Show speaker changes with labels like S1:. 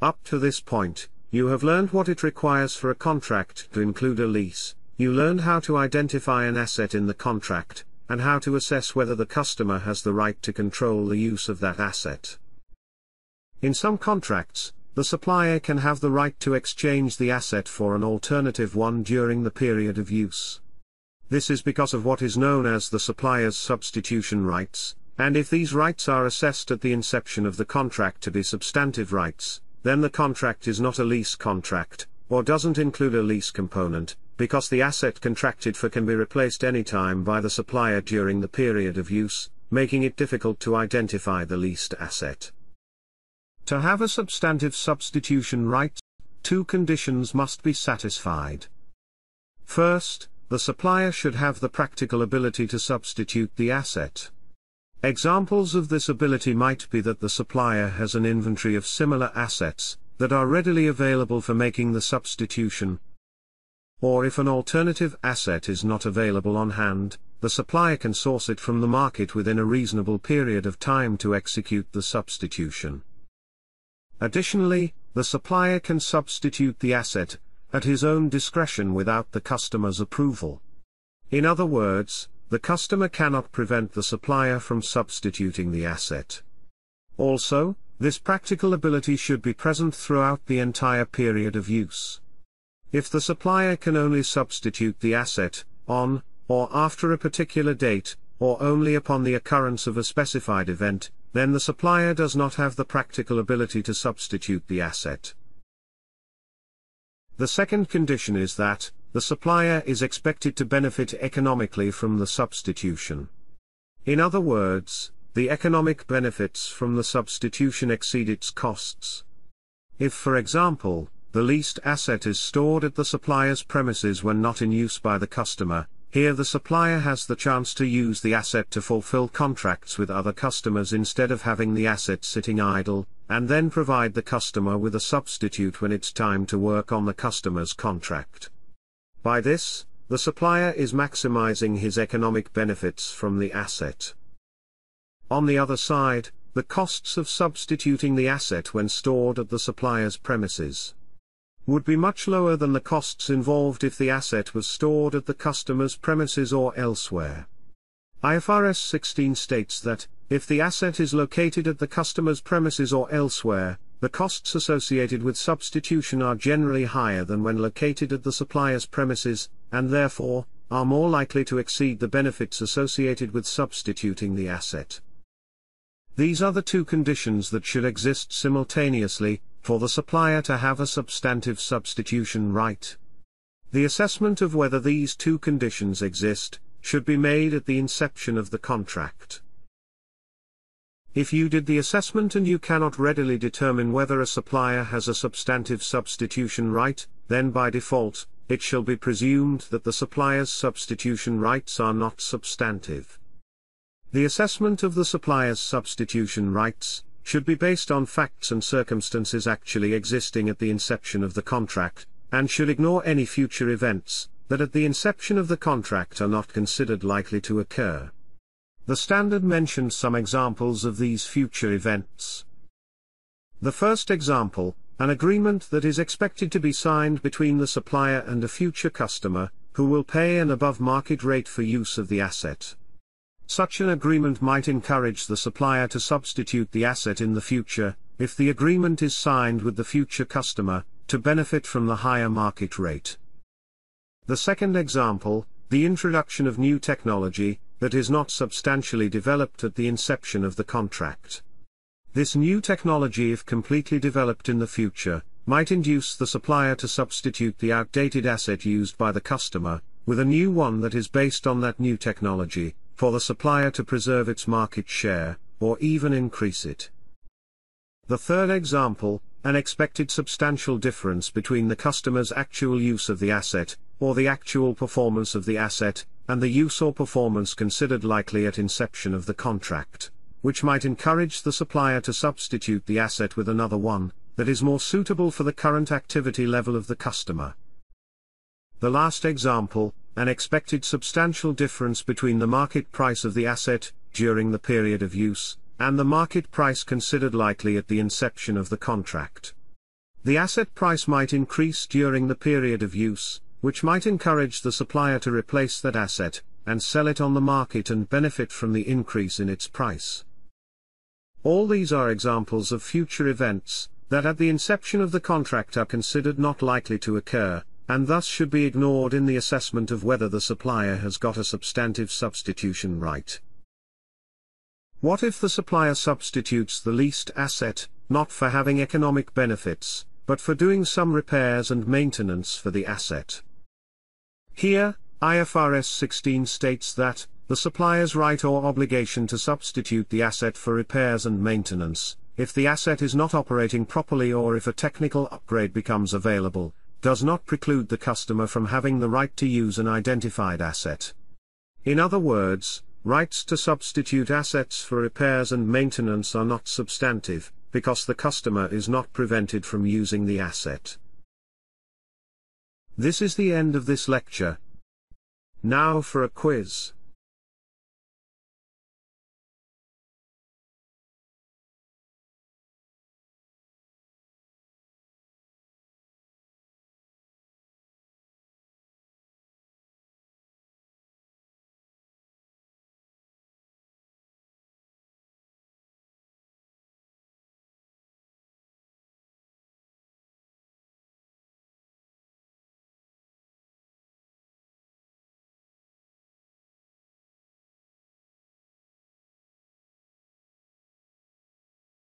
S1: Up to this point, you have learned what it requires for a contract to include a lease. You learned how to identify an asset in the contract, and how to assess whether the customer has the right to control the use of that asset. In some contracts, the supplier can have the right to exchange the asset for an alternative one during the period of use. This is because of what is known as the supplier's substitution rights, and if these rights are assessed at the inception of the contract to be substantive rights, then the contract is not a lease contract, or doesn't include a lease component, because the asset contracted for can be replaced anytime by the supplier during the period of use, making it difficult to identify the leased asset. To have a substantive substitution right, two conditions must be satisfied. First, the supplier should have the practical ability to substitute the asset. Examples of this ability might be that the supplier has an inventory of similar assets that are readily available for making the substitution. Or if an alternative asset is not available on hand, the supplier can source it from the market within a reasonable period of time to execute the substitution. Additionally, the supplier can substitute the asset at his own discretion without the customer's approval. In other words, the customer cannot prevent the supplier from substituting the asset. Also, this practical ability should be present throughout the entire period of use. If the supplier can only substitute the asset on or after a particular date, or only upon the occurrence of a specified event, then the supplier does not have the practical ability to substitute the asset. The second condition is that the supplier is expected to benefit economically from the substitution. In other words, the economic benefits from the substitution exceed its costs. If, for example, the leased asset is stored at the supplier's premises when not in use by the customer, here the supplier has the chance to use the asset to fulfill contracts with other customers instead of having the asset sitting idle, and then provide the customer with a substitute when it's time to work on the customer's contract. By this, the supplier is maximizing his economic benefits from the asset. On the other side, the costs of substituting the asset when stored at the supplier's premises would be much lower than the costs involved if the asset was stored at the customer's premises or elsewhere. IFRS 16 states that, if the asset is located at the customer's premises or elsewhere, the costs associated with substitution are generally higher than when located at the supplier's premises, and therefore, are more likely to exceed the benefits associated with substituting the asset. These are the two conditions that should exist simultaneously, for the supplier to have a substantive substitution right. The assessment of whether these two conditions exist should be made at the inception of the contract. If you did the assessment and you cannot readily determine whether a supplier has a substantive substitution right, then by default, it shall be presumed that the supplier's substitution rights are not substantive. The assessment of the supplier's substitution rights should be based on facts and circumstances actually existing at the inception of the contract, and should ignore any future events that at the inception of the contract are not considered likely to occur. The standard mentions some examples of these future events. The first example, an agreement that is expected to be signed between the supplier and a future customer, who will pay an above-market rate for use of the asset. Such an agreement might encourage the supplier to substitute the asset in the future, if the agreement is signed with the future customer, to benefit from the higher market rate. The second example, the introduction of new technology, that is not substantially developed at the inception of the contract. This new technology, if completely developed in the future, might induce the supplier to substitute the outdated asset used by the customer, with a new one that is based on that new technology, for the supplier to preserve its market share, or even increase it. The third example, an expected substantial difference between the customer's actual use of the asset, or the actual performance of the asset, and the use or performance considered likely at inception of the contract, which might encourage the supplier to substitute the asset with another one, that is more suitable for the current activity level of the customer. The last example, an expected substantial difference between the market price of the asset, during the period of use, and the market price considered likely at the inception of the contract. The asset price might increase during the period of use, which might encourage the supplier to replace that asset, and sell it on the market and benefit from the increase in its price. All these are examples of future events, that at the inception of the contract are considered not likely to occur, and thus should be ignored in the assessment of whether the supplier has got a substantive substitution right. What if the supplier substitutes the leased asset, not for having economic benefits, but for doing some repairs and maintenance for the asset? Here, IFRS 16 states that, the supplier's right or obligation to substitute the asset for repairs and maintenance, if the asset is not operating properly or if a technical upgrade becomes available, does not preclude the customer from having the right to use an identified asset. In other words, rights to substitute assets for repairs and maintenance are not substantive, because the customer is not prevented from using the asset. This is the end of this lecture. Now for a quiz.